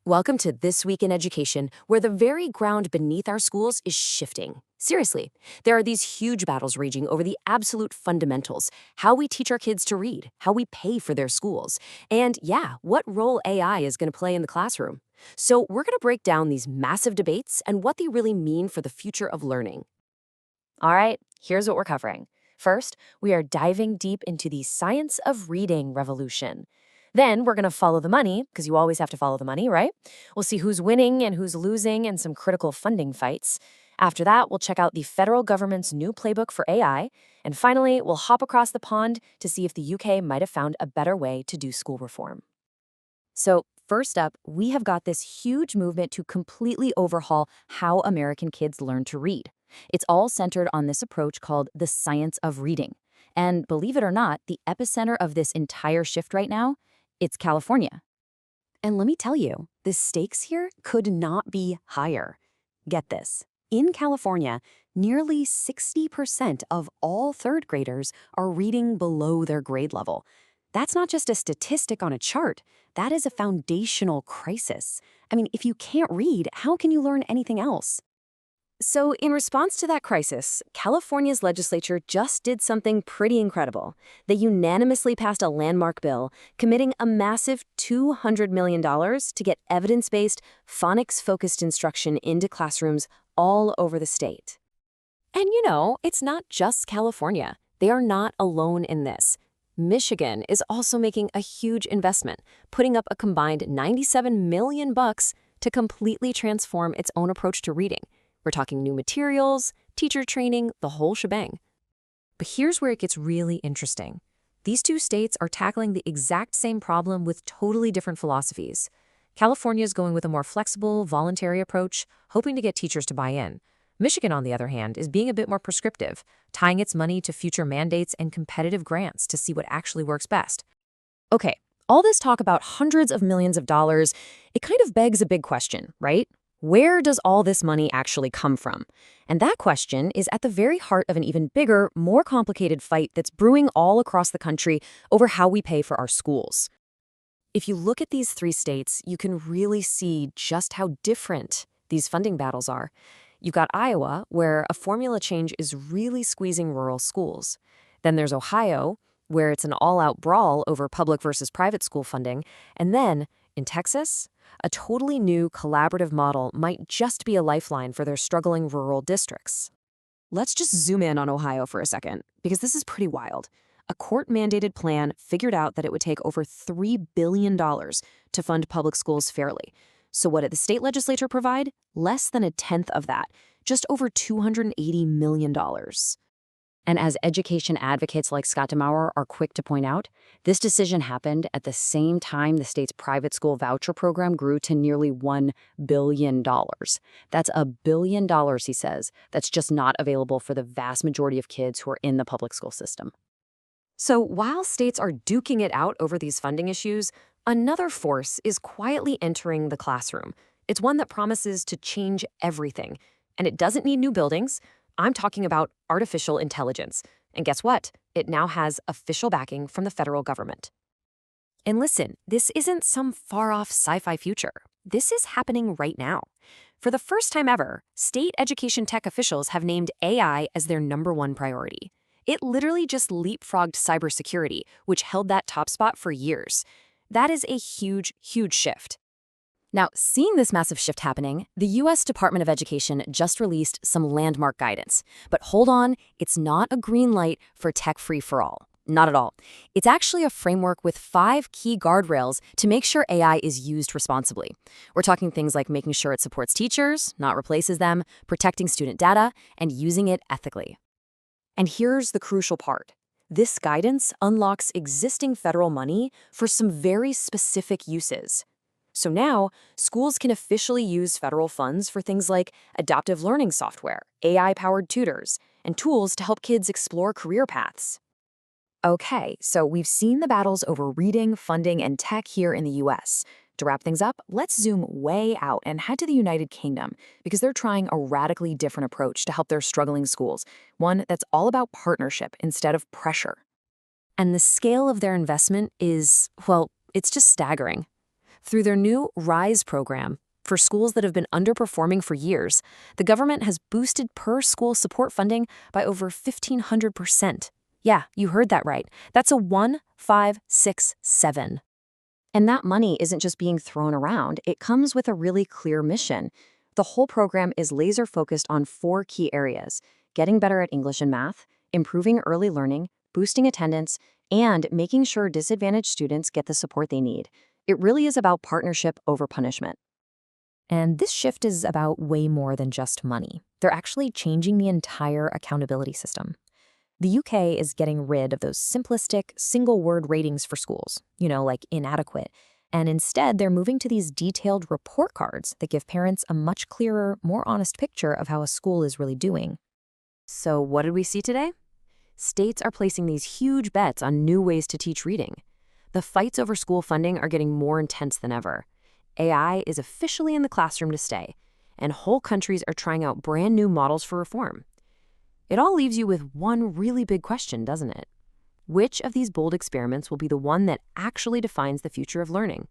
Welcome to This Week in Education, where the very ground beneath our schools is shifting. Seriously, there are these huge battles raging over the absolute fundamentals, how we teach our kids to read, how we pay for their schools, and yeah, what role AI is going to play in the classroom. So we're going to break down these massive debates and what they really mean for the future of learning. All right, here's what we're covering. First, we are diving deep into the science of reading revolution. Then we're going to follow the money, because you always have to follow the money, right? We'll see who's winning and who's losing and some critical funding fights. After that, we'll check out the federal government's new playbook for AI. And finally, we'll hop across the pond to see if the UK might have found a better way to do school reform. So, first up, we have got this huge movement to completely overhaul how American kids learn to read. It's all centered on this approach called the science of reading. And believe it or not, the epicenter of this entire shift right now, it's California. And let me tell you, the stakes here could not be higher. Get this. In California, nearly 60% of all third graders are reading below their grade level. That's not just a statistic on a chart. That is a foundational crisis. I mean, if you can't read, how can you learn anything else? So, in response to that crisis, California's legislature just did something pretty incredible. They unanimously passed a landmark bill committing a massive $200 million to get evidence-based, phonics-focused instruction into classrooms all over the state. And it's not just California. They are not alone in this. Michigan is also making a huge investment, putting up a combined $97 million to completely transform its own approach to reading. We're talking new materials, teacher training, the whole shebang. But here's where it gets really interesting. These two states are tackling the exact same problem with totally different philosophies. California is going with a more flexible, voluntary approach, hoping to get teachers to buy in. Michigan, on the other hand, is being a bit more prescriptive, tying its money to future mandates and competitive grants to see what actually works best. Okay, all this talk about hundreds of millions of dollars, it kind of begs a big question, right? Where does all this money actually come from? And that question is at the very heart of an even bigger, more complicated fight that's brewing all across the country over how we pay for our schools. If you look at these three states, you can really see just how different these funding battles are. You've got Iowa, where a formula change is really squeezing rural schools. Then there's Ohio, where it's an all-out brawl over public versus private school funding. And then, in Texas, a totally new collaborative model might just be a lifeline for their struggling rural districts. Let's just zoom in on Ohio for a second, because this is pretty wild. A court-mandated plan figured out that it would take over $3 billion to fund public schools fairly. So what did the state legislature provide? Less than a tenth of that, just over $280 million. And as education advocates like Scott DeMauer are quick to point out, this decision happened at the same time the state's private school voucher program grew to nearly $1 billion. That's $1 billion, he says, that's just not available for the vast majority of kids who are in the public school system. So while states are duking it out over these funding issues, another force is quietly entering the classroom. It's one that promises to change everything. And it doesn't need new buildings. I'm talking about artificial intelligence. And guess what? It now has official backing from the federal government. And listen, this isn't some far-off sci-fi future. This is happening right now. For the first time ever, state education tech officials have named AI as their #1 priority. It literally just leapfrogged cybersecurity, which held that top spot for years. That is a huge, huge shift. Now, seeing this massive shift happening, the U.S. Department of Education just released some landmark guidance. But hold on, it's not a green light for tech-free for all. Not at all. It's actually a framework with 5 key guardrails to make sure AI is used responsibly. We're talking things like making sure it supports teachers, not replaces them, protecting student data, and using it ethically. And here's the crucial part. This guidance unlocks existing federal money for some very specific uses. So now, schools can officially use federal funds for things like adaptive learning software, AI-powered tutors, and tools to help kids explore career paths. Okay, so we've seen the battles over reading, funding, and tech here in the US. To wrap things up, let's zoom way out and head to the United Kingdom, because they're trying a radically different approach to help their struggling schools, one that's all about partnership instead of pressure. And the scale of their investment is, well, it's just staggering. Through their new RISE program, for schools that have been underperforming for years, the government has boosted per-school support funding by over 1,500%. Yeah, you heard that right. That's a 1,567. And that money isn't just being thrown around, it comes with a really clear mission. The whole program is laser focused on 4 key areas: getting better at English and math, improving early learning, boosting attendance, and making sure disadvantaged students get the support they need. It really is about partnership over punishment. And this shift is about way more than just money. They're actually changing the entire accountability system. The UK is getting rid of those simplistic, single-word ratings for schools, like inadequate, and instead they're moving to these detailed report cards that give parents a much clearer, more honest picture of how a school is really doing. So what did we see today? States are placing these huge bets on new ways to teach reading. The fights over school funding are getting more intense than ever. AI is officially in the classroom to stay, and whole countries are trying out brand new models for reform. It all leaves you with one really big question, doesn't it? Which of these bold experiments will be the one that actually defines the future of learning?